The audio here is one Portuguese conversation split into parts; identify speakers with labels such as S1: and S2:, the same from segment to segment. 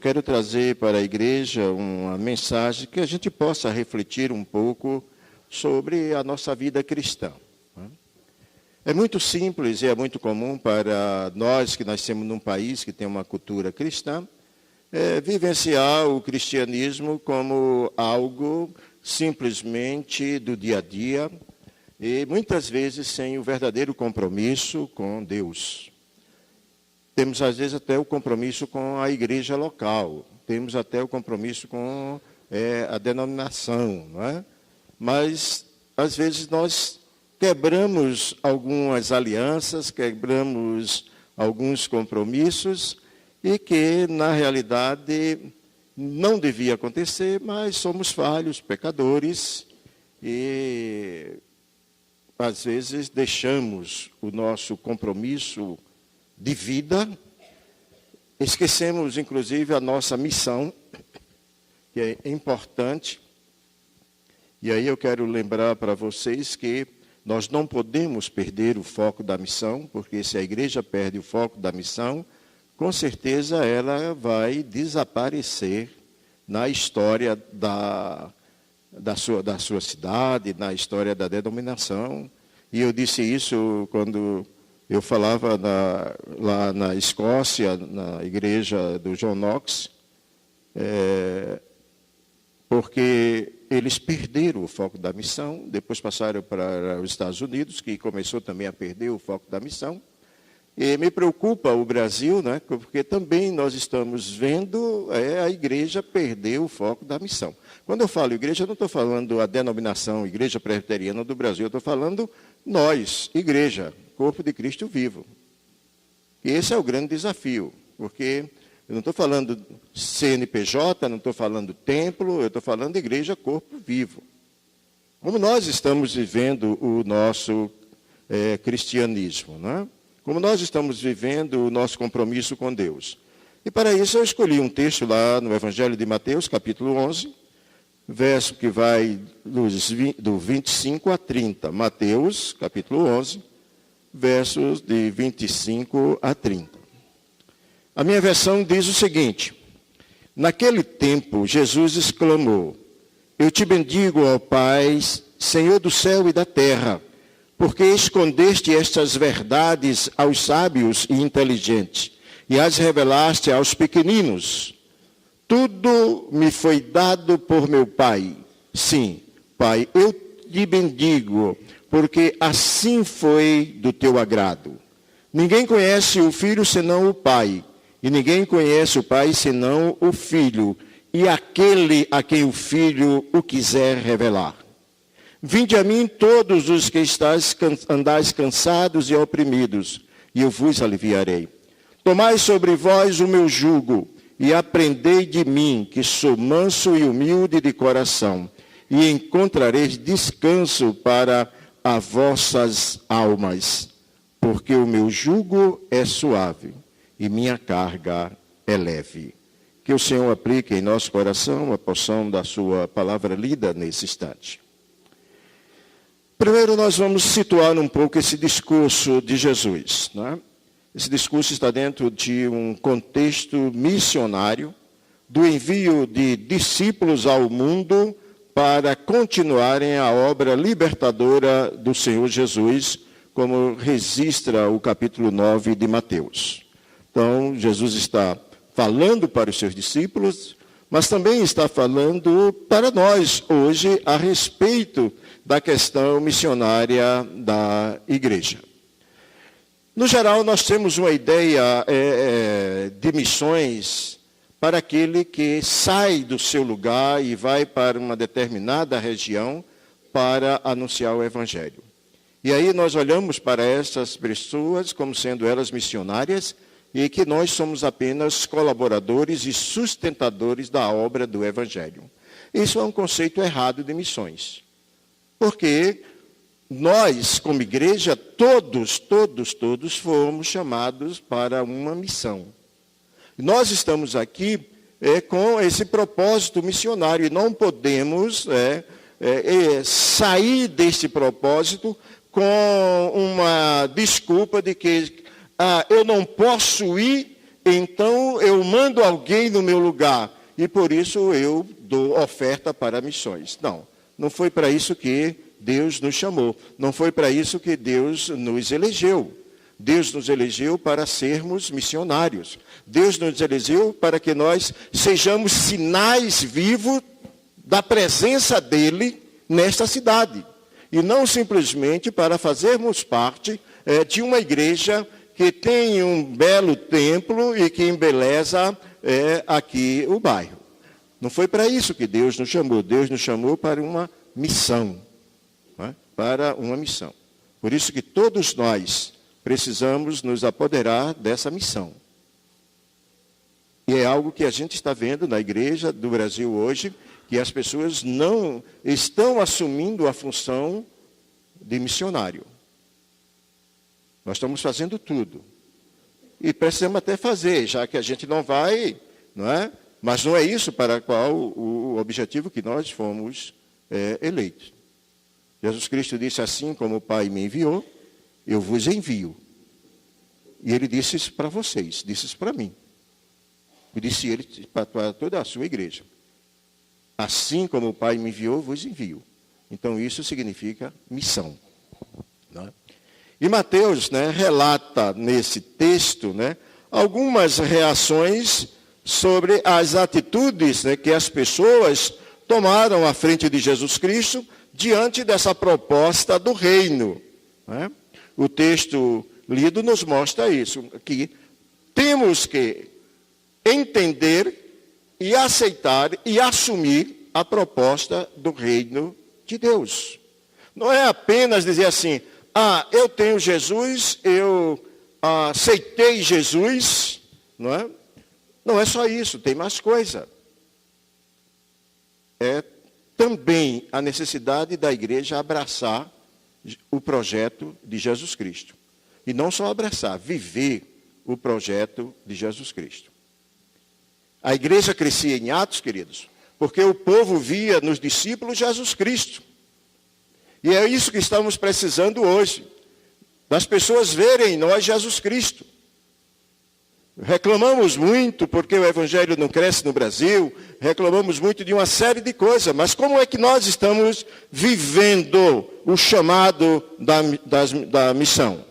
S1: Quero trazer para a igreja uma mensagem que a gente possa refletir um pouco sobre a nossa vida cristã. É muito simples e é muito comum para nós que nascemos num país que tem uma cultura cristã, vivenciar o cristianismo como algo simplesmente do dia a dia e muitas vezes sem o verdadeiro compromisso com Deus. Temos, às vezes, até o compromisso com a igreja local. Temos até o compromisso com a denominação. Não é? Mas, às vezes, nós quebramos algumas alianças, quebramos alguns compromissos, e que, na realidade, não devia acontecer, mas somos falhos, pecadores, e, às vezes, deixamos o nosso compromisso de vida, esquecemos, inclusive, a nossa missão, que é importante. E aí eu quero lembrar para vocês que nós não podemos perder o foco da missão, porque se a igreja perde o foco da missão, com certeza ela vai desaparecer na história da sua cidade, na história da denominação. E eu disse isso quando eu falava lá na Escócia, na igreja do John Knox, porque eles perderam o foco da missão, depois passaram para os Estados Unidos, que começou também a perder o foco da missão. E me preocupa o Brasil, né, porque também nós estamos vendo a igreja perder o foco da missão. Quando eu falo igreja, eu não estou falando a denominação Igreja Presbiteriana do Brasil, eu estou falando nós, igreja, corpo de Cristo vivo. E esse é o grande desafio, porque eu não estou falando CNPJ, não estou falando templo, eu estou falando igreja, corpo vivo. Como nós estamos vivendo o nosso cristianismo, né? Como nós estamos vivendo o nosso compromisso com Deus. E para isso eu escolhi um texto lá no Evangelho de Mateus, capítulo 11, verso que vai do 25 a 30. Mateus, capítulo 11, versos de 25 a 30. A minha versão diz o seguinte: naquele tempo, Jesus exclamou: eu te bendigo, ó Pai, Senhor do céu e da terra, porque escondeste estas verdades aos sábios e inteligentes, e as revelaste aos pequeninos. Tudo me foi dado por meu Pai. Sim, Pai, eu te bendigo, porque assim foi do teu agrado. Ninguém conhece o Filho senão o Pai, e ninguém conhece o Pai senão o Filho, e aquele a quem o Filho o quiser revelar. Vinde a mim todos os que andais cansados e oprimidos, e eu vos aliviarei. Tomai sobre vós o meu jugo, e aprendei de mim, que sou manso e humilde de coração, e encontrareis descanso para as vossas almas, porque o meu jugo é suave e minha carga é leve. Que o Senhor aplique em nosso coração a porção da sua palavra lida nesse instante. Primeiro nós vamos situar um pouco esse discurso de Jesus, né? Esse discurso está dentro de um contexto missionário, do envio de discípulos ao mundo para continuarem a obra libertadora do Senhor Jesus, como registra o capítulo 9 de Mateus. Então, Jesus está falando para os seus discípulos, mas também está falando para nós hoje a respeito da questão missionária da igreja. No geral, nós temos uma ideia de missões para aquele que sai do seu lugar e vai para uma determinada região para anunciar o Evangelho. E aí nós olhamos para essas pessoas como sendo elas missionárias e que nós somos apenas colaboradores e sustentadores da obra do Evangelho. Isso é um conceito errado de missões. Porque nós, como igreja, todos fomos chamados para uma missão. Nós estamos aqui com esse propósito missionário e não podemos sair desse propósito com uma desculpa de que eu não posso ir, então eu mando alguém no meu lugar e por isso eu dou oferta para missões. Não, não foi para isso que Deus nos chamou. Não foi para isso que Deus nos elegeu. Deus nos elegeu para sermos missionários. Deus nos elegeu para que nós sejamos sinais vivos da presença dele nesta cidade. E não simplesmente para fazermos parte de uma igreja que tem um belo templo e que embeleza aqui o bairro. Não foi para isso que Deus nos chamou. Deus nos chamou para uma missão. Para uma missão. Por isso que todos nós precisamos nos apoderar dessa missão. E é algo que a gente está vendo na igreja do Brasil hoje, que as pessoas não estão assumindo a função de missionário. Nós estamos fazendo tudo. E precisamos até fazer, já que a gente não vai, não é? Mas não é isso para qual o objetivo que nós fomos eleitos. Jesus Cristo disse assim, como o Pai me enviou, eu vos envio. E ele disse isso para vocês, disse isso para mim. E disse ele para toda a sua igreja. Assim como o Pai me enviou, vos envio. Então isso significa missão. Não é? E Mateus, relata nesse texto, algumas reações sobre as atitudes que as pessoas tomaram à frente de Jesus Cristo diante dessa proposta do reino. O texto lido nos mostra isso, que temos que entender e aceitar e assumir a proposta do reino de Deus. Não é apenas dizer assim, eu tenho Jesus, eu aceitei Jesus, não é? Não é só isso, tem mais coisa. É também a necessidade da igreja abraçar o projeto de Jesus Cristo. E não só abraçar, viver o projeto de Jesus Cristo. A igreja crescia em Atos, queridos, porque o povo via nos discípulos Jesus Cristo. E é isso que estamos precisando hoje, das pessoas verem em nós Jesus Cristo. Reclamamos muito porque o evangelho não cresce no Brasil, reclamamos muito de uma série de coisas, mas como é que nós estamos vivendo o chamado da missão?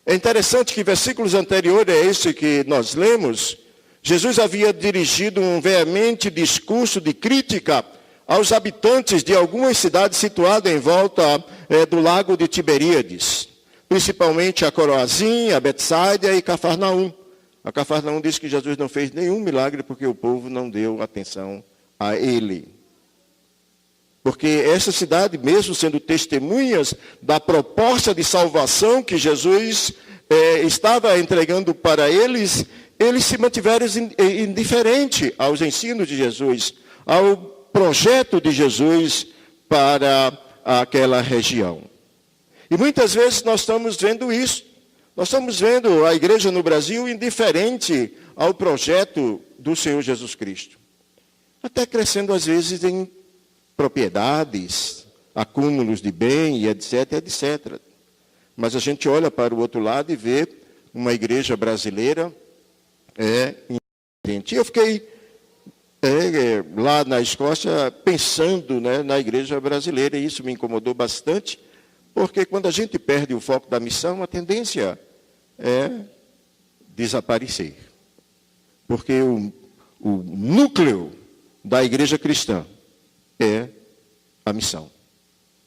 S1: É interessante que versículos anteriores a esse que nós lemos, Jesus havia dirigido um veemente discurso de crítica aos habitantes de algumas cidades situadas em volta do lago de Tiberíades, principalmente a Coroazim, a Betsaida e Cafarnaum. A Cafarnaum diz que Jesus não fez nenhum milagre porque o povo não deu atenção a ele. Porque essa cidade, mesmo sendo testemunhas da proposta de salvação que Jesus estava entregando para eles, eles se mantiveram indiferentes aos ensinos de Jesus, ao projeto de Jesus para aquela região. E muitas vezes nós estamos vendo isso. Nós estamos vendo a igreja no Brasil indiferente ao projeto do Senhor Jesus Cristo. Até crescendo às vezes em propriedades, acúmulos de bem, etc, etc. Mas a gente olha para o outro lado e vê uma igreja brasileira indiferente. Eu fiquei lá na Escócia pensando na igreja brasileira e isso me incomodou bastante. Porque quando a gente perde o foco da missão, a tendência é desaparecer. Porque o núcleo da igreja cristã é a missão.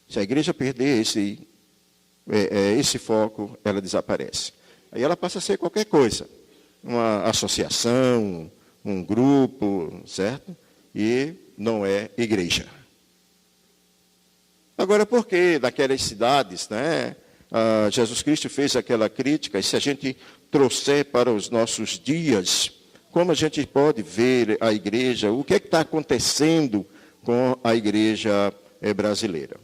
S1: Se a igreja perder esse foco, ela desaparece. Aí ela passa a ser qualquer coisa. Uma associação, um grupo, certo? E não é igreja. Agora, por que naquelas cidades, Jesus Cristo fez aquela crítica, e se a gente trouxer para os nossos dias, como a gente pode ver a igreja, o que é que está acontecendo com a igreja brasileira?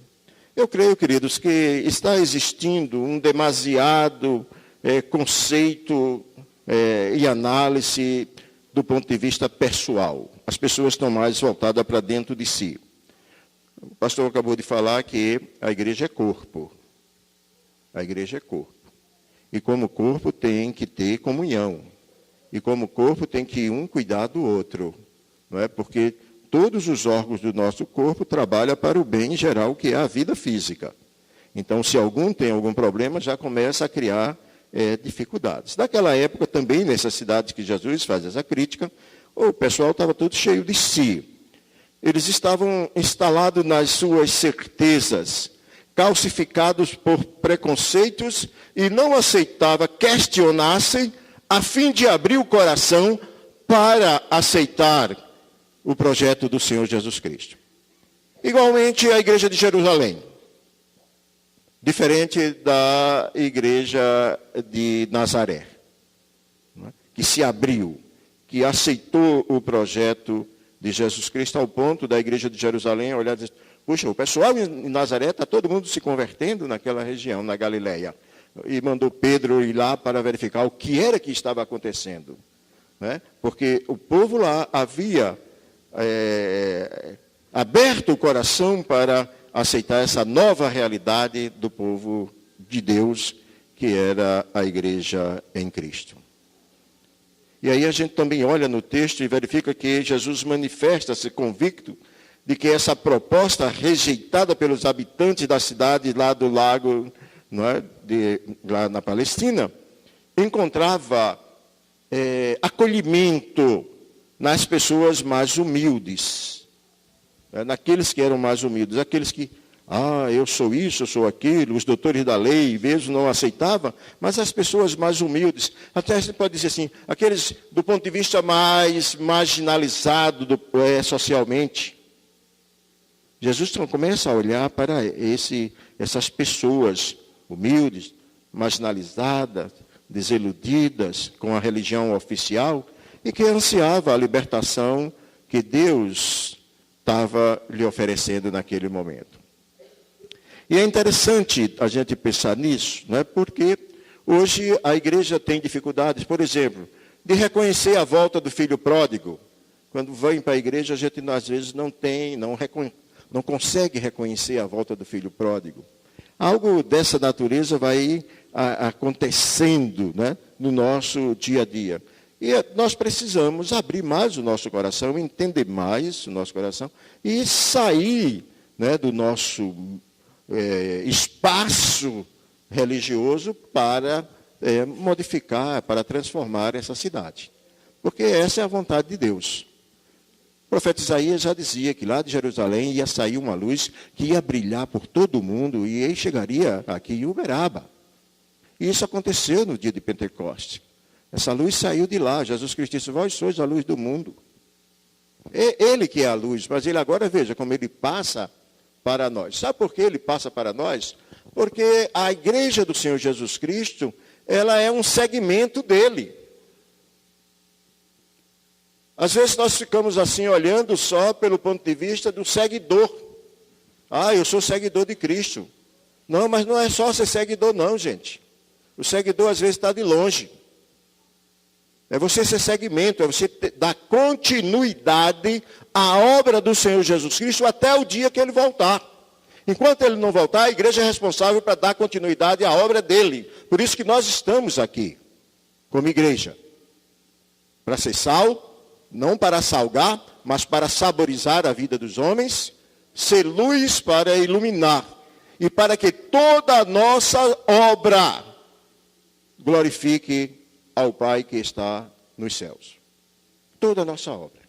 S1: Eu creio, queridos, que está existindo um demasiado conceito e análise do ponto de vista pessoal. As pessoas estão mais voltadas para dentro de si. O pastor acabou de falar que a igreja é corpo. A igreja é corpo. E como corpo tem que ter comunhão. e como corpo tem que um cuidar do outro, não é? Porque todos os órgãos do nosso corpo trabalham para o bem geral, que é a vida física. Então, se algum tem algum problema, já começa a criar dificuldades. Naquela época, também, nessas cidades que Jesus faz essa crítica, o pessoal estava todo cheio de si. Eles estavam instalados nas suas certezas, calcificados por preconceitos e não aceitavam questionassem a fim de abrir o coração para aceitar o projeto do Senhor Jesus Cristo. Igualmente a igreja de Jerusalém, diferente da igreja de Nazaré, que se abriu, que aceitou o projeto de Jesus Cristo, ao ponto da igreja de Jerusalém olhar e dizer, puxa, o pessoal em Nazaré está todo mundo se convertendo naquela região, na Galileia. E mandou Pedro ir lá para verificar o que era que estava acontecendo. Né? Porque o povo lá havia aberto o coração para aceitar essa nova realidade do povo de Deus, que era a igreja em Cristo. E aí a gente também olha no texto e verifica que Jesus manifesta-se convicto de que essa proposta rejeitada pelos habitantes da cidade lá do lago, não é, lá na Palestina, encontrava acolhimento nas pessoas mais humildes, naqueles que eram mais humildes, aqueles que, eu sou isso, eu sou aquilo, os doutores da lei mesmo não aceitavam, mas as pessoas mais humildes, até você pode dizer assim, aqueles do ponto de vista mais marginalizado socialmente. Jesus começa a olhar para essas pessoas humildes, marginalizadas, desiludidas com a religião oficial e que ansiava a libertação que Deus estava lhe oferecendo naquele momento. E é interessante a gente pensar nisso, né? Porque hoje a igreja tem dificuldades, por exemplo, de reconhecer a volta do filho pródigo. Quando vem para a igreja, a gente às vezes não consegue reconhecer a volta do filho pródigo. Algo dessa natureza vai acontecendo, né, no nosso dia a dia. E nós precisamos abrir mais o nosso coração, entender mais o nosso coração e sair, né, do nosso espaço religioso para modificar, para transformar essa cidade. Porque essa é a vontade de Deus. O profeta Isaías já dizia que lá de Jerusalém ia sair uma luz que ia brilhar por todo o mundo e aí chegaria aqui em Uberaba. E isso aconteceu no dia de Pentecostes. Essa luz saiu de lá. Jesus Cristo disse, vós sois a luz do mundo. É ele que é a luz, mas ele agora, veja como ele passa para nós. Sabe por que ele passa para nós? Porque a igreja do Senhor Jesus Cristo, ela é um segmento dele. Às vezes nós ficamos assim olhando só pelo ponto de vista do seguidor. Eu sou seguidor de Cristo. Não, mas não é só ser seguidor não, gente. O seguidor às vezes está de longe. É você ser segmento, é você dar continuidade à obra do Senhor Jesus Cristo até o dia que ele voltar. Enquanto ele não voltar, a igreja é responsável para dar continuidade à obra dele. Por isso que nós estamos aqui, como igreja. Para ser sal, não para salgar, mas para saborizar a vida dos homens, ser luz para iluminar, e para que toda a nossa obra glorifique ao Pai que está nos céus. Toda a nossa obra.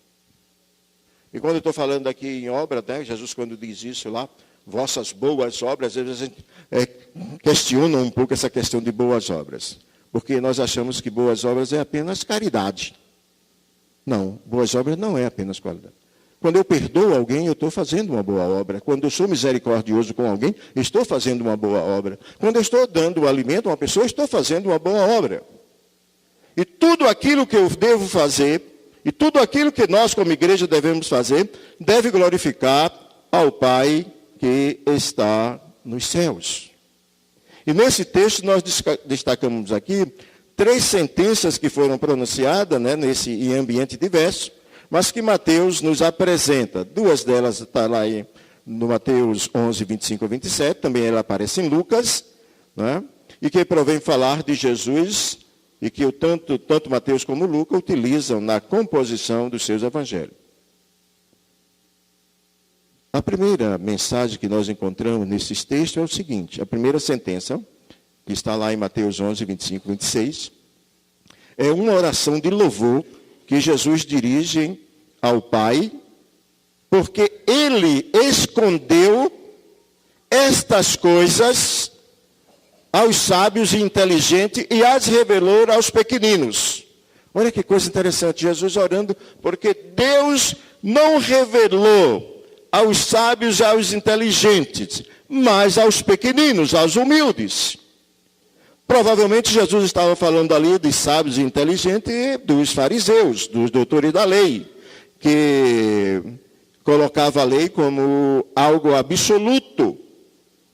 S1: E quando eu estou falando aqui em obra, né, Jesus quando diz isso lá, vossas boas obras, às vezes a gente questiona um pouco essa questão de boas obras. Porque nós achamos que boas obras é apenas caridade. Não, boas obras não é apenas qualidade. Quando eu perdoo alguém, eu estou fazendo uma boa obra. Quando eu sou misericordioso com alguém, estou fazendo uma boa obra. Quando eu estou dando o alimento a uma pessoa, estou fazendo uma boa obra. E tudo aquilo que eu devo fazer, e tudo aquilo que nós como igreja devemos fazer, deve glorificar ao Pai que está nos céus. E nesse texto nós destacamos aqui 3 sentenças que foram pronunciadas, né, em ambiente diverso, mas que Mateus nos apresenta. 2 delas estão lá no Mateus 11, 25 a 27, também ela aparece em Lucas, né, e que provém falar de Jesus e que tanto Mateus como Lucas utilizam na composição dos seus evangelhos. A primeira mensagem que nós encontramos nesses textos é o seguinte: a primeira sentença, que está lá em Mateus 11, 25, 26, é uma oração de louvor que Jesus dirige ao Pai, porque ele escondeu estas coisas aos sábios e inteligentes e as revelou aos pequeninos. Olha que coisa interessante, Jesus orando, porque Deus não revelou aos sábios e aos inteligentes, mas aos pequeninos, aos humildes. Provavelmente Jesus estava falando ali de sábios e inteligentes e dos fariseus, dos doutores da lei, que colocava a lei como algo absoluto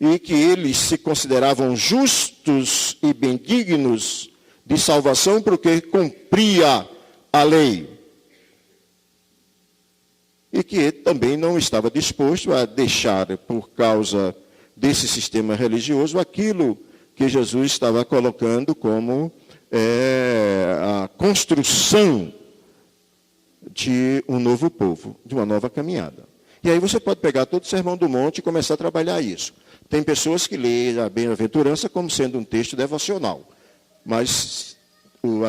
S1: e que eles se consideravam justos e bendignos de salvação porque cumpria a lei. E que também não estava disposto a deixar, por causa desse sistema religioso, aquilo que Jesus estava colocando como a construção de um novo povo, de uma nova caminhada. E aí você pode pegar todo o Sermão do Monte e começar a trabalhar isso. Tem pessoas que leem a bem-aventurança como sendo um texto devocional. Mas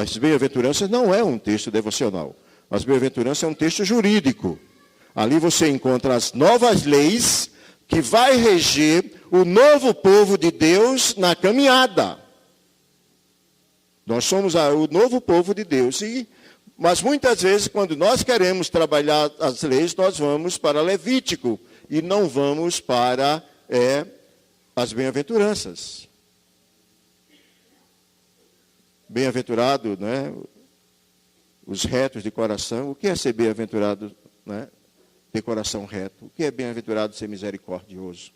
S1: as bem-aventuranças não é um texto devocional. As bem-aventuranças é um texto jurídico. Ali você encontra as novas leis que vai reger o novo povo de Deus na caminhada. Nós somos o novo povo de Deus. Mas muitas vezes, quando nós queremos trabalhar as leis, nós vamos para Levítico e não vamos para as bem-aventuranças. Bem-aventurado, né? Os retos de coração. O que é ser bem-aventurado, né? De coração reto? O que é bem-aventurado ser misericordioso?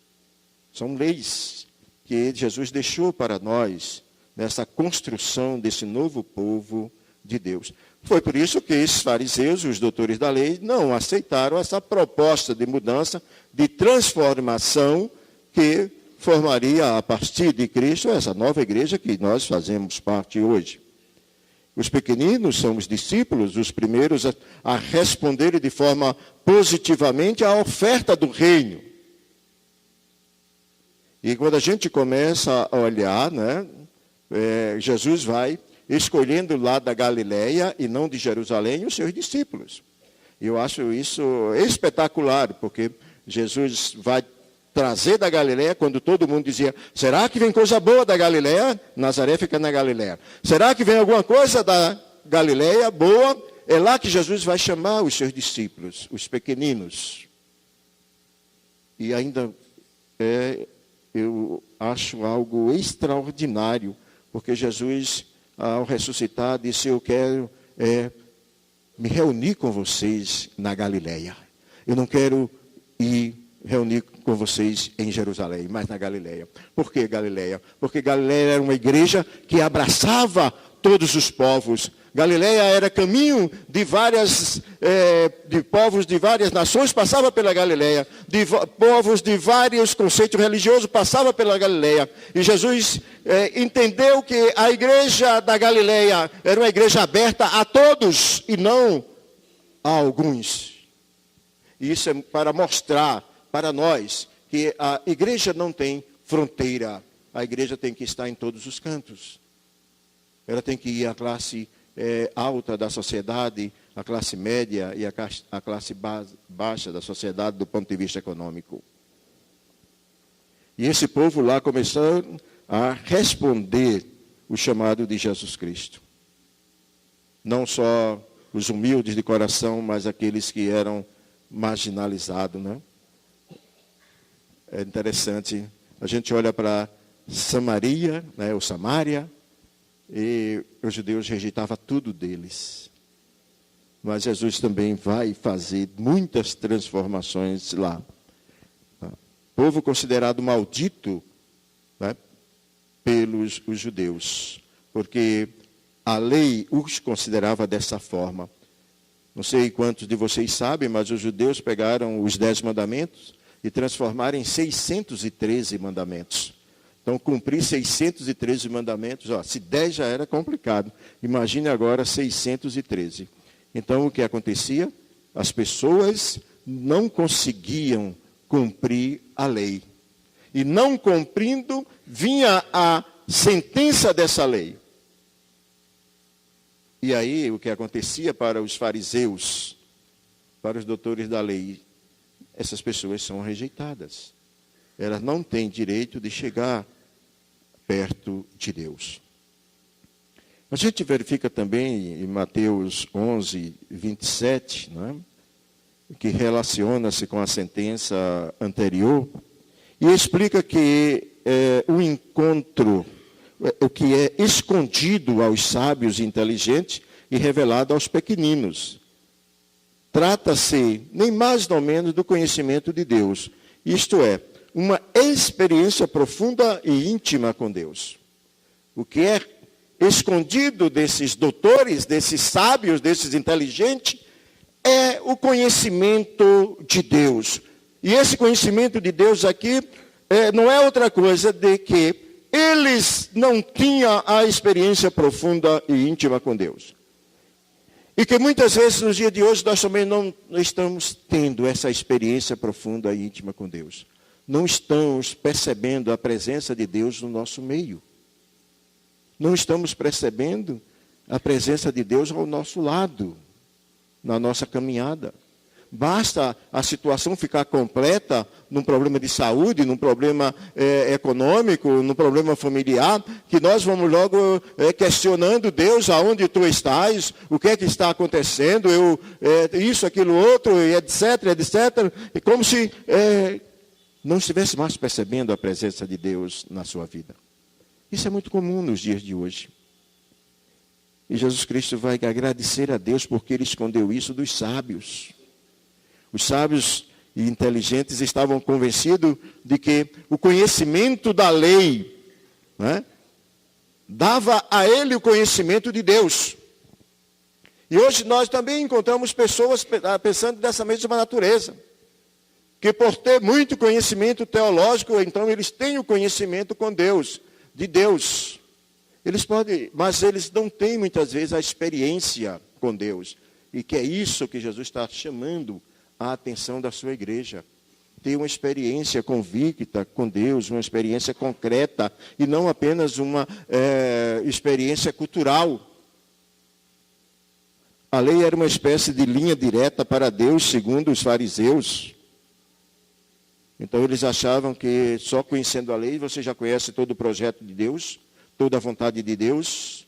S1: São leis que Jesus deixou para nós nessa construção desse novo povo de Deus. Foi por isso que esses fariseus, os doutores da lei, não aceitaram essa proposta de mudança, de transformação que formaria a partir de Cristo essa nova igreja que nós fazemos parte hoje. Os pequeninos são os discípulos, os primeiros a responderem de forma positivamente à oferta do reino. E quando a gente começa a olhar, né, Jesus vai escolhendo lá da Galileia e não de Jerusalém os seus discípulos. Eu acho isso espetacular, porque Jesus vai trazer da Galileia, quando todo mundo dizia, será que vem coisa boa da Galileia? Nazaré fica na Galileia. Será que vem alguma coisa da Galileia boa? É lá que Jesus vai chamar os seus discípulos, os pequeninos. E ainda eu acho algo extraordinário, porque Jesus, ao ressuscitar, disse, eu quero me reunir com vocês na Galileia. Eu não quero ir reunir com vocês em Jerusalém, mas na Galileia. Por que Galileia? Porque Galileia era uma igreja que abraçava todos os povos. Galileia era caminho de povos de várias nações, passava pela Galileia. De povos de vários conceitos religiosos, passava pela Galileia. E Jesus entendeu que a igreja da Galileia era uma igreja aberta a todos e não a alguns. E isso é para mostrar para nós que a igreja não tem fronteira. A igreja tem que estar em todos os cantos. Ela tem que ir à classe alta da sociedade, à classe média e à classe baixa da sociedade do ponto de vista econômico. E esse povo lá começou a responder o chamado de Jesus Cristo. Não só os humildes de coração, mas aqueles que eram marginalizados, né? É interessante, a gente olha para Samaria, né, ou Samária, e os judeus rejeitavam tudo deles. Mas Jesus também vai fazer muitas transformações lá. Povo considerado maldito, né, pelos os judeus, porque a lei os considerava dessa forma. Não sei quantos de vocês sabem, mas os judeus pegaram os 10 mandamentos e transformaram em 613 mandamentos. Então, cumprir 613 mandamentos, se 10 já era complicado, imagine agora 613. Então, o que acontecia? As pessoas não conseguiam cumprir a lei. E não cumprindo, vinha a sentença dessa lei. E aí, o que acontecia para os fariseus, para os doutores da lei, essas pessoas são rejeitadas. Elas não têm direito de chegar perto de Deus. A gente verifica também em Mateus 11, 27, né, que relaciona-se com a sentença anterior, e explica que o encontro, o que é escondido aos sábios e inteligentes e revelado aos pequeninos. Trata-se, nem mais nem menos, do conhecimento de Deus. Isto é, uma experiência profunda e íntima com Deus. O que é escondido desses doutores, desses sábios, desses inteligentes, é o conhecimento de Deus. E esse conhecimento de Deus aqui não é outra coisa de que eles não tinham a experiência profunda e íntima com Deus. E que muitas vezes, nos dias de hoje, nós também não estamos tendo essa experiência profunda e íntima com Deus. Não estamos percebendo a presença de Deus no nosso meio. Não estamos percebendo a presença de Deus ao nosso lado, na nossa caminhada. Basta a situação ficar completa num problema de saúde, num problema econômico, num problema familiar, que nós vamos logo questionando Deus, aonde tu estás, o que é que está acontecendo, isso, aquilo, outro, etc, etc. E como se não estivesse mais percebendo a presença de Deus na sua vida. Isso é muito comum nos dias de hoje. E Jesus Cristo vai agradecer a Deus porque Ele escondeu isso dos sábios. Os sábios e inteligentes estavam convencidos de que o conhecimento da lei, né, dava a ele o conhecimento de Deus. E hoje nós também encontramos pessoas pensando dessa mesma natureza. Que por ter muito conhecimento teológico, então eles têm o conhecimento com Deus, de Deus. Eles podem, mas eles não têm muitas vezes a experiência com Deus. E que é isso que Jesus está chamando a atenção da sua igreja. Ter uma experiência convicta com Deus, uma experiência concreta, e não apenas uma experiência cultural. A lei era uma espécie de linha direta para Deus, segundo os fariseus. Então eles achavam que só conhecendo a lei você já conhece todo o projeto de Deus, toda a vontade de Deus.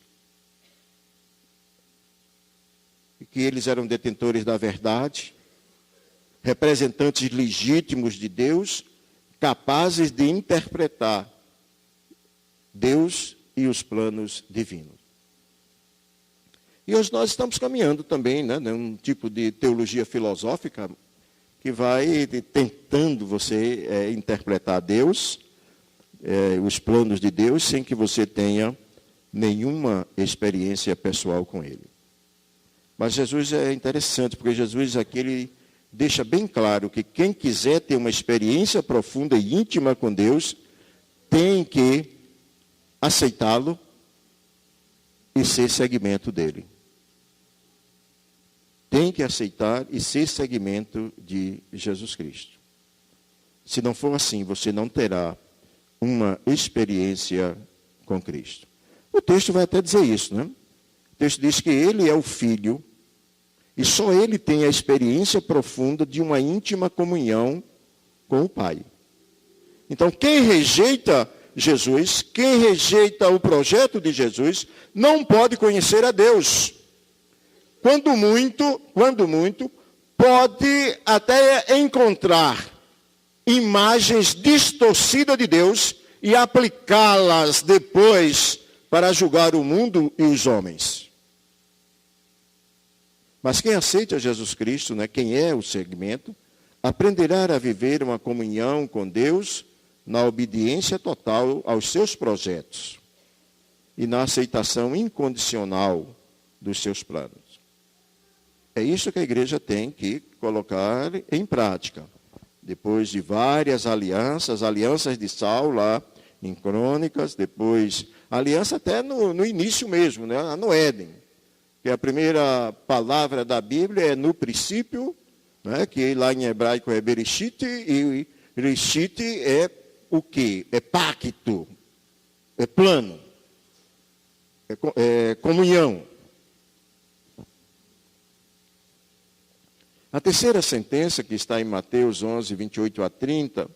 S1: E que eles eram detentores da verdade, representantes legítimos de Deus, capazes de interpretar Deus e os planos divinos. E hoje nós estamos caminhando também, né, num tipo de teologia filosófica que vai tentando você interpretar Deus, os planos de Deus, sem que você tenha nenhuma experiência pessoal com Ele. Mas Jesus é interessante, porque Jesus aqui ele deixa bem claro que quem quiser ter uma experiência profunda e íntima com Deus, tem que aceitá-lo e ser seguimento dele. Tem que aceitar e ser seguimento de Jesus Cristo. Se não for assim, você não terá uma experiência com Cristo. O texto vai até dizer isso, né? O texto diz que ele é o Filho e só ele tem a experiência profunda de uma íntima comunhão com o Pai. Então, quem rejeita Jesus, quem rejeita o projeto de Jesus, não pode conhecer a Deus. Quando muito, pode até encontrar imagens distorcidas de Deus e aplicá-las depois para julgar o mundo e os homens. Mas quem aceita Jesus Cristo, né, quem é o segmento, aprenderá a viver uma comunhão com Deus na obediência total aos seus projetos e na aceitação incondicional dos seus planos. É isso que a igreja tem que colocar em prática. Depois de várias alianças de Saulo lá em Crônicas, depois aliança até no início mesmo, né? No Éden, que a primeira palavra da Bíblia é no princípio, né? Que lá em hebraico é Bereshit, e Bereshit é o quê? É pacto, é plano, é comunhão. A terceira sentença, que está em Mateus 11, 28 a 30,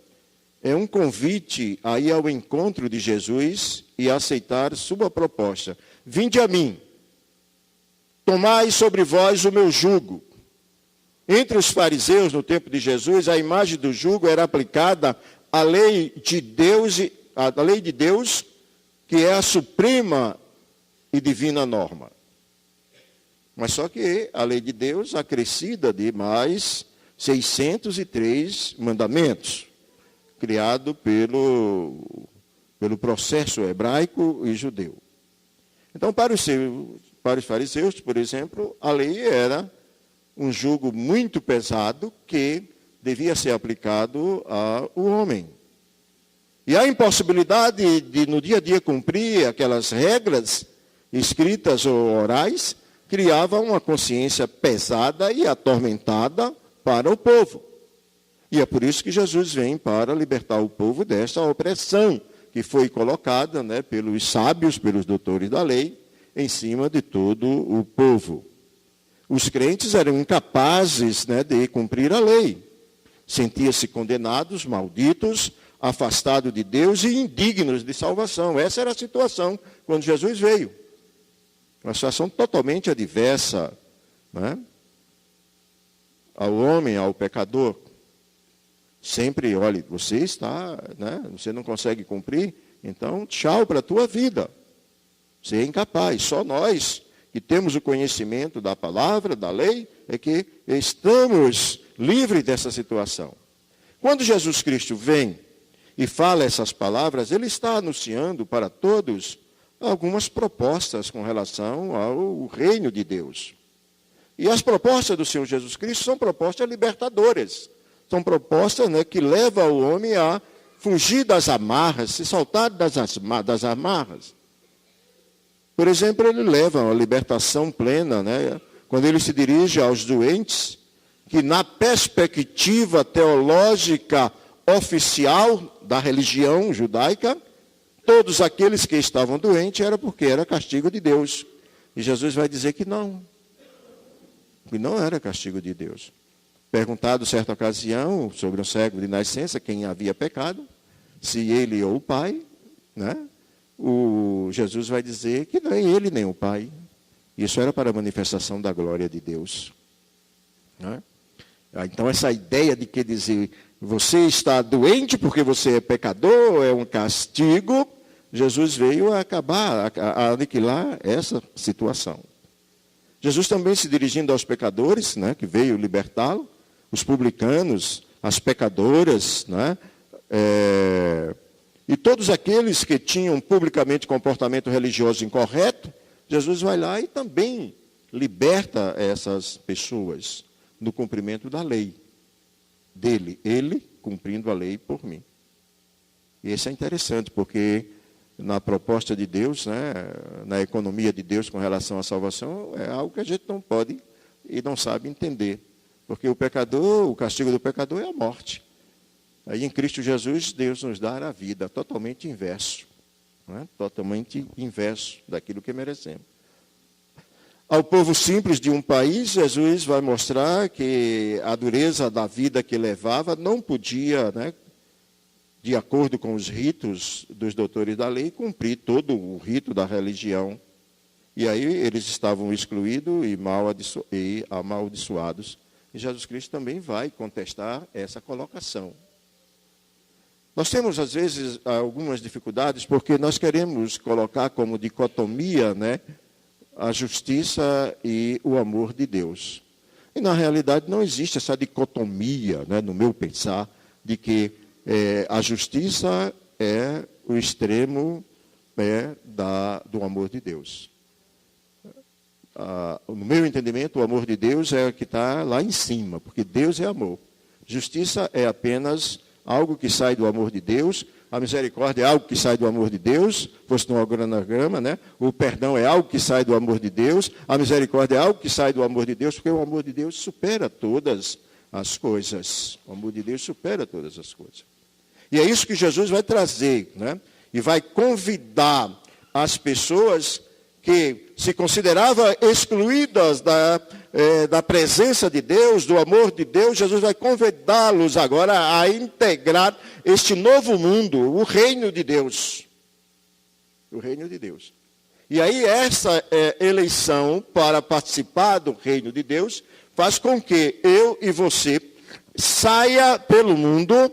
S1: é um convite a ir ao encontro de Jesus e aceitar sua proposta. Vinde a mim, tomai sobre vós o meu jugo. Entre os fariseus, no tempo de Jesus, a imagem do jugo era aplicada à lei de Deus, que é a suprema e divina norma. Mas só que a lei de Deus acrescida de mais 603 mandamentos, criado pelo processo hebraico e judeu. Então, para os fariseus, por exemplo, a lei era um jugo muito pesado que devia ser aplicado ao homem. E a impossibilidade de, no dia a dia, cumprir aquelas regras escritas ou orais, criava uma consciência pesada e atormentada para o povo. E é por isso que Jesus vem para libertar o povo desta opressão que foi colocada, né, pelos sábios, pelos doutores da lei, em cima de todo o povo. Os crentes eram incapazes, né, de cumprir a lei. Sentiam-se condenados, malditos, afastados de Deus e indignos de salvação. Essa era a situação quando Jesus veio. Uma situação totalmente adversa, né, ao homem, ao pecador. Sempre, olha, você está, né, você não consegue cumprir, então tchau para a tua vida. Você é incapaz. Só nós que temos o conhecimento da palavra, da lei, é que estamos livres dessa situação. Quando Jesus Cristo vem e fala essas palavras, ele está anunciando para todos algumas propostas com relação ao reino de Deus. E as propostas do Senhor Jesus Cristo são propostas libertadoras. São propostas, né, que levam o homem a fugir das amarras, se soltar das amarras. Por exemplo, ele leva a libertação plena, né, quando ele se dirige aos doentes, que na perspectiva teológica oficial da religião judaica, todos aqueles que estavam doentes era porque era castigo de Deus. E Jesus vai dizer que não era castigo de Deus. Perguntado certa ocasião sobre um cego de nascença, quem havia pecado, se ele ou o pai, né? Jesus vai dizer que nem ele nem o pai. Isso era para a manifestação da glória de Deus. Né? Então essa ideia de que dizer você está doente porque você é pecador, é um castigo, Jesus veio a acabar, a aniquilar essa situação. Jesus também se dirigindo aos pecadores, né, que veio libertá-lo, os publicanos, as pecadoras, né, e todos aqueles que tinham publicamente comportamento religioso incorreto, Jesus vai lá e também liberta essas pessoas no cumprimento da lei dele, ele cumprindo a lei por mim. E isso é interessante, porque na proposta de Deus, né, na economia de Deus com relação à salvação, é algo que a gente não pode e não sabe entender. Porque o castigo do pecador é a morte. Aí em Cristo Jesus, Deus nos dá a vida, totalmente inverso. Né? Totalmente inverso daquilo que merecemos. Ao povo simples de um país, Jesus vai mostrar que a dureza da vida que levava não podia, né, de acordo com os ritos dos doutores da lei, cumprir todo o rito da religião. E aí eles estavam excluídos e amaldiçoados. E Jesus Cristo também vai contestar essa colocação. Nós temos, às vezes, algumas dificuldades, porque nós queremos colocar como dicotomia, né, a justiça e o amor de Deus. E, na realidade, não existe essa dicotomia, né, no meu pensar, de que a justiça é o extremo do amor de Deus. No meu entendimento, o amor de Deus é o que está lá em cima, porque Deus é amor. Justiça é apenas algo que sai do amor de Deus, a misericórdia é algo que sai do amor de Deus, fosse no organograma, né? O perdão é algo que sai do amor de Deus, a misericórdia é algo que sai do amor de Deus, porque o amor de Deus supera todas as coisas. O amor de Deus supera todas as coisas. E é isso que Jesus vai trazer, né? E vai convidar as pessoas que se consideravam excluídas da presença de Deus, do amor de Deus. Jesus vai convidá-los agora a integrar este novo mundo, o reino de Deus. O reino de Deus. E aí essa eleição para participar do reino de Deus faz com que eu e você saia pelo mundo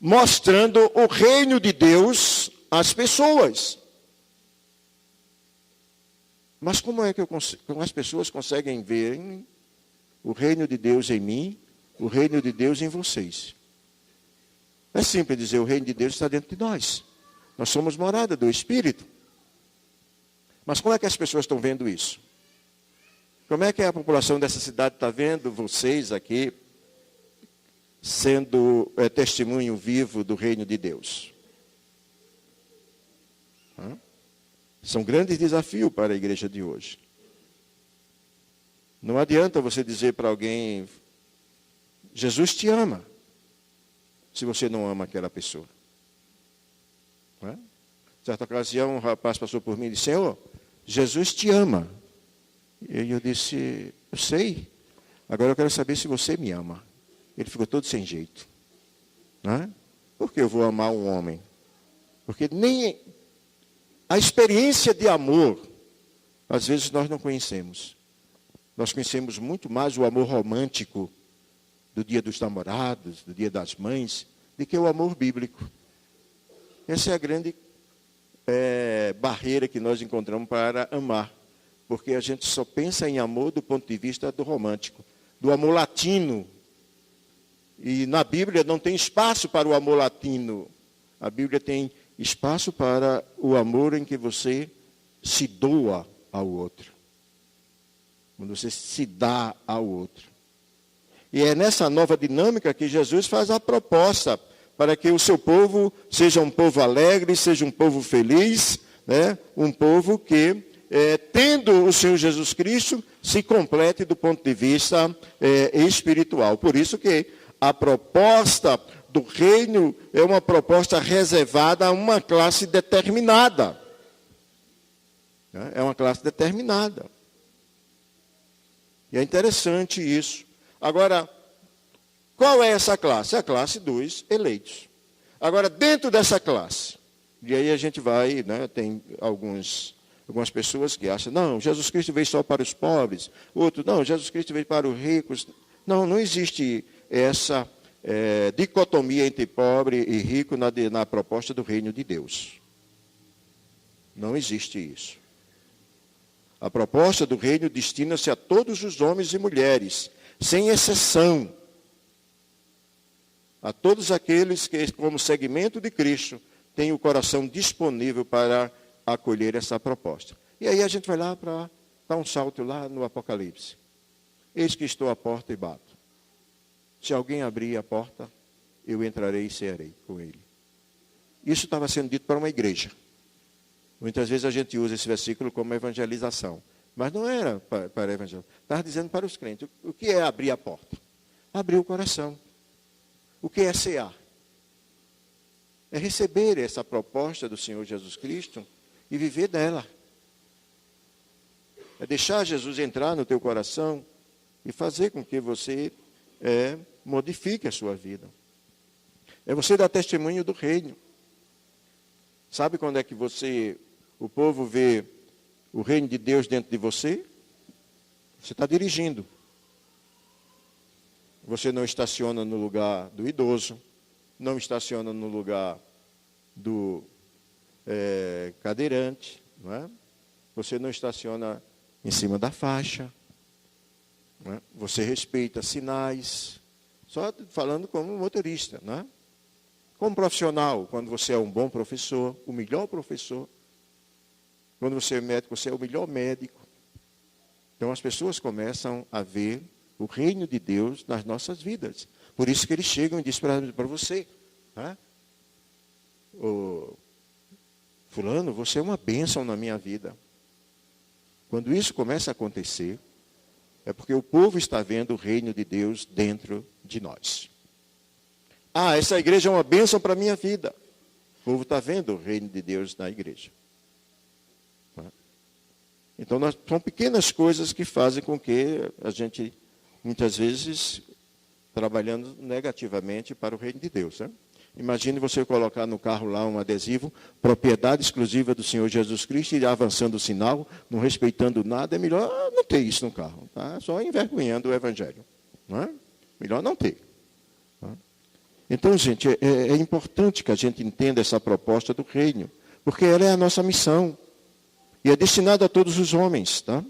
S1: mostrando o reino de Deus às pessoas. Mas como é que como as pessoas conseguem ver o reino de Deus em mim, o reino de Deus em vocês? É simples dizer, o reino de Deus está dentro de nós. Nós somos morada do Espírito. Mas como é que as pessoas estão vendo isso? Como é que a população dessa cidade está vendo vocês aqui sendo testemunho vivo do reino de Deus? São grandes desafios para a igreja de hoje. Não adianta você dizer para alguém, Jesus te ama, se você não ama aquela pessoa. Certa ocasião, um rapaz passou por mim e disse, Senhor, Jesus te ama. E eu disse, eu sei, agora eu quero saber se você me ama. Ele ficou todo sem jeito. Por que eu vou amar um homem? Porque nem a experiência de amor, às vezes nós não conhecemos. Nós conhecemos muito mais o amor romântico do dia dos namorados, do dia das mães, do que o amor bíblico. Essa é a grande barreira que nós encontramos para amar. Porque a gente só pensa em amor do ponto de vista do romântico, do amor latino. E na Bíblia não tem espaço para o amor latino. A Bíblia tem espaço para o amor em que você se doa ao outro. Quando você se dá ao outro. E é nessa nova dinâmica que Jesus faz a proposta para que o seu povo seja um povo alegre, seja um povo feliz, né? Um povo que, tendo o Senhor Jesus Cristo, se complete do ponto de vista espiritual. Por isso que a proposta do reino é uma proposta reservada a uma classe determinada. É uma classe determinada. E é interessante isso. Agora, qual é essa classe? É a classe dos eleitos. Agora, dentro dessa classe, e aí a gente vai, né, tem algumas pessoas que acham, não, Jesus Cristo veio só para os pobres. Outro, não, Jesus Cristo veio para os ricos. Não, não existe essa dicotomia entre pobre e rico na proposta do reino de Deus. Não existe isso. A proposta do reino destina-se a todos os homens e mulheres, sem exceção. A todos aqueles que, como segmento de Cristo, têm o coração disponível para acolher essa proposta. E aí a gente vai lá para dar um salto lá no Apocalipse. Eis que estou à porta e bato. Se alguém abrir a porta, eu entrarei e cearei com ele. Isso estava sendo dito para uma igreja. Muitas vezes a gente usa esse versículo como evangelização. Mas não era para evangelização. Estava dizendo para os crentes. O que é abrir a porta? Abrir o coração. O que é cear? É receber essa proposta do Senhor Jesus Cristo e viver dela. É deixar Jesus entrar no teu coração e fazer com que você modifique a sua vida. É você dar testemunho do reino. Sabe quando é que o povo vê o reino de Deus dentro de você? Você está dirigindo. Você não estaciona no lugar do idoso, não estaciona no lugar do cadeirante, não é? Você não estaciona em cima da faixa, não é? Você respeita sinais, só falando como motorista, não é? Como profissional, quando você é um bom professor, o melhor professor. Quando você é médico, você é o melhor médico. Então as pessoas começam a ver o reino de Deus nas nossas vidas. Por isso que eles chegam e dizem para você, ô, fulano, você é uma bênção na minha vida. Quando isso começa a acontecer, é porque o povo está vendo o reino de Deus dentro de nós. Ah, essa igreja é uma bênção para a minha vida. O povo está vendo o reino de Deus na igreja. Então, são pequenas coisas que fazem com que a gente, muitas vezes, trabalhando negativamente para o reino de Deus. Né? Imagine você colocar no carro lá um adesivo, propriedade exclusiva do Senhor Jesus Cristo, e ir avançando o sinal, não respeitando nada. É melhor não ter isso no carro, tá? Só envergonhando o Evangelho. Não é? Melhor não ter. Tá? Então, gente, é importante que a gente entenda essa proposta do reino, porque ela é a nossa missão. E é destinada a todos os homens. Tá?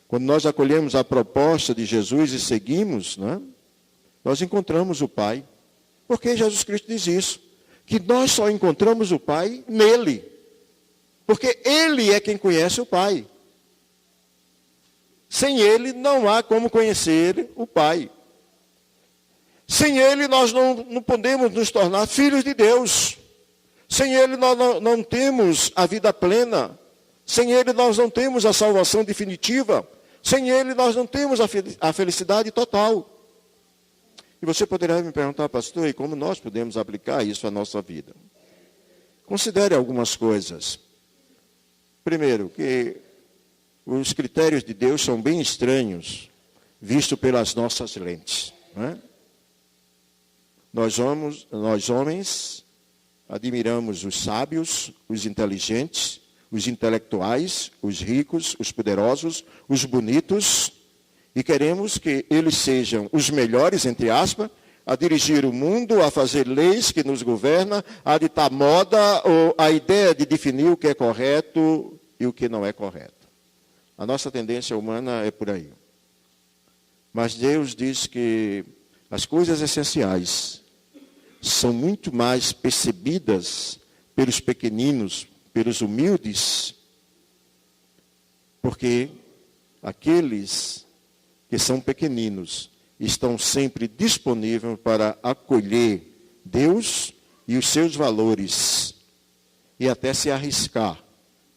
S1: Quando nós acolhemos a proposta de Jesus e seguimos, né, nós encontramos o Pai. Porque Jesus Cristo diz isso, que nós só encontramos o Pai nele. Porque Ele é quem conhece o Pai. Sem Ele não há como conhecer o Pai. Sem Ele nós não podemos nos tornar filhos de Deus. Sem Ele nós não temos a vida plena. Sem Ele nós não temos a salvação definitiva. Sem Ele nós não temos a felicidade total. E você poderá me perguntar, pastor, e como nós podemos aplicar isso à nossa vida? Considere algumas coisas. Primeiro, que os critérios de Deus são bem estranhos, visto pelas nossas lentes. Não é? Nós homens admiramos os sábios, os inteligentes, os intelectuais, os ricos, os poderosos, os bonitos, e queremos que eles sejam os melhores, entre aspas, a dirigir o mundo, a fazer leis que nos governam, a ditar moda, ou a ideia de definir o que é correto e o que não é correto. A nossa tendência humana é por aí. Mas Deus diz que as coisas essenciais são muito mais percebidas pelos pequeninos, pelos humildes, porque aqueles que são pequeninos estão sempre disponíveis para acolher Deus e os seus valores e até se arriscar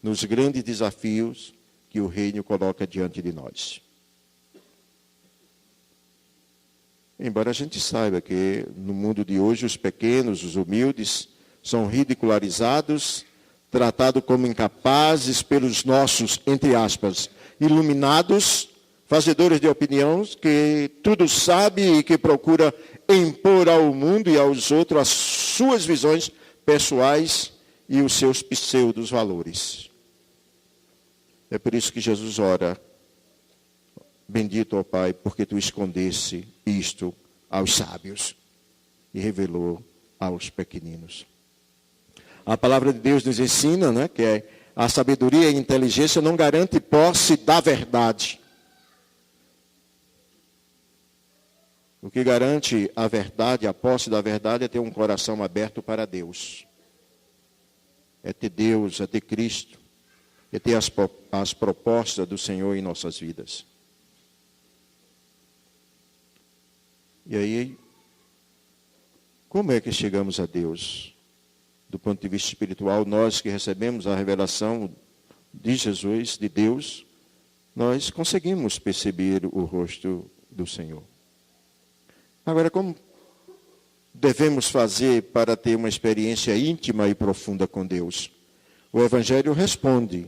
S1: nos grandes desafios que o reino coloca diante de nós. Embora a gente saiba que no mundo de hoje os pequenos, os humildes, são ridicularizados, tratados como incapazes pelos nossos, entre aspas, iluminados, fazedores de opiniões, que tudo sabe e que procura impor ao mundo e aos outros as suas visões pessoais e os seus pseudos valores. É por isso que Jesus ora: bendito, ó Pai, porque tu escondeste isto aos sábios e revelou aos pequeninos. A palavra de Deus nos ensina, né, que a sabedoria e a inteligência não garante posse da verdade. O que garante a verdade, a posse da verdade, é ter um coração aberto para Deus. É ter Deus, é ter Cristo, é ter as propostas do Senhor em nossas vidas. E aí, como é que chegamos a Deus? Do ponto de vista espiritual, nós que recebemos a revelação de Jesus, de Deus, nós conseguimos perceber o rosto do Senhor. Agora, como devemos fazer para ter uma experiência íntima e profunda com Deus? O Evangelho responde: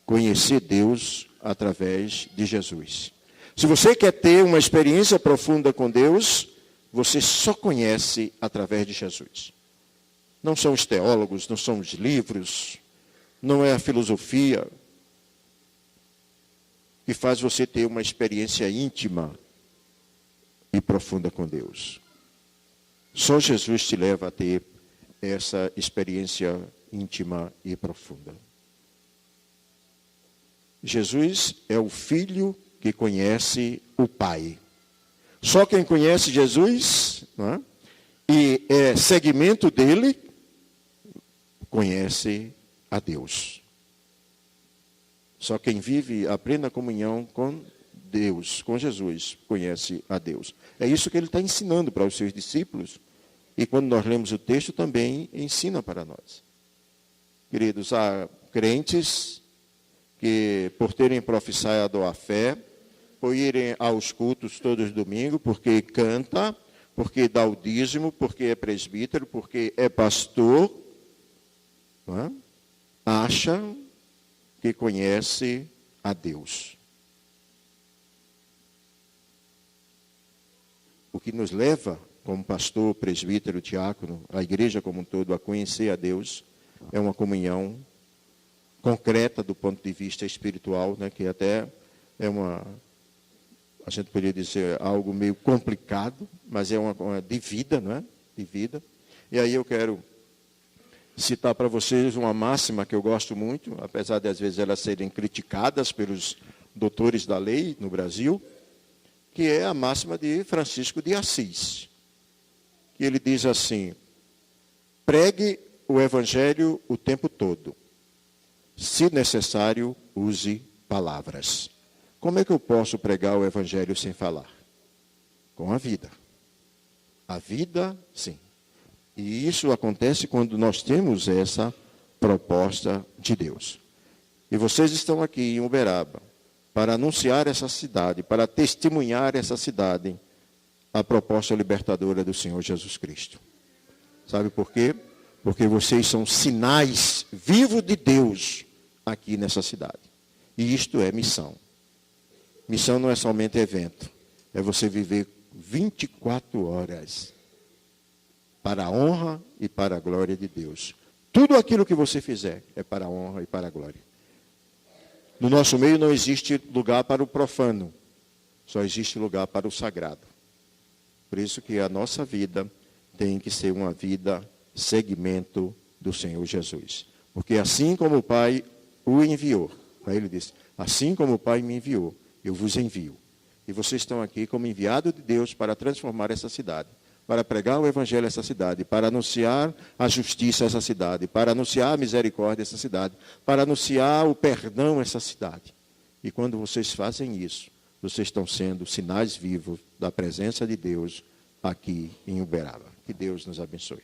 S1: conhecer Deus através de Jesus. Se você quer ter uma experiência profunda com Deus, você só conhece através de Jesus. Não são os teólogos, não são os livros, não é a filosofia que faz você ter uma experiência íntima e profunda com Deus. Só Jesus te leva a ter essa experiência íntima e profunda. Jesus é o Filho que conhece o Pai. Só quem conhece Jesus, não é? E é segmento dele, conhece a Deus. Só quem vive a plena comunhão com Deus, com Jesus, conhece a Deus. É isso que ele está ensinando para os seus discípulos E quando nós lemos o texto, também ensina para nós. Queridos, há crentes que, por terem professado a fé, por irem aos cultos todos os domingos, porque canta, porque dá o dízimo, porque é presbítero, porque é pastor, não é? Acham que conhece a Deus. O que nos leva, como pastor, presbítero, diácono, a igreja como um todo, a conhecer a Deus, é uma comunhão concreta do ponto de vista espiritual, né, que até é a gente poderia dizer algo meio complicado, mas é uma de vida, não é? De vida. E aí eu quero citar para vocês uma máxima que eu gosto muito, apesar de às vezes elas serem criticadas pelos doutores da lei no Brasil, que é a máxima de Francisco de Assis, que ele diz assim: pregue o evangelho o tempo todo, se necessário, use palavras. Como é que eu posso pregar o evangelho sem falar? Com a vida. A vida, sim. E isso acontece quando nós temos essa proposta de Deus. E vocês estão aqui em Uberaba para anunciar essa cidade, para testemunhar essa cidade, a proposta libertadora do Senhor Jesus Cristo. Sabe por quê? Porque vocês são sinais vivos de Deus aqui nessa cidade. E isto é missão. Missão não é somente evento, é você viver 24 horas para a honra e para a glória de Deus. Tudo aquilo que você fizer é para a honra e para a glória. No nosso meio não existe lugar para o profano, só existe lugar para o sagrado. Por isso que a nossa vida tem que ser uma vida segmento do Senhor Jesus. Porque assim como o Pai o enviou, aí ele disse, assim como o Pai me enviou, eu vos envio. E vocês estão aqui como enviado de Deus para transformar essa cidade, para pregar o evangelho a essa cidade, para anunciar a justiça a essa cidade, para anunciar a misericórdia a essa cidade, para anunciar o perdão a essa cidade. E quando vocês fazem isso, vocês estão sendo sinais vivos da presença de Deus aqui em Uberaba. Que Deus nos abençoe.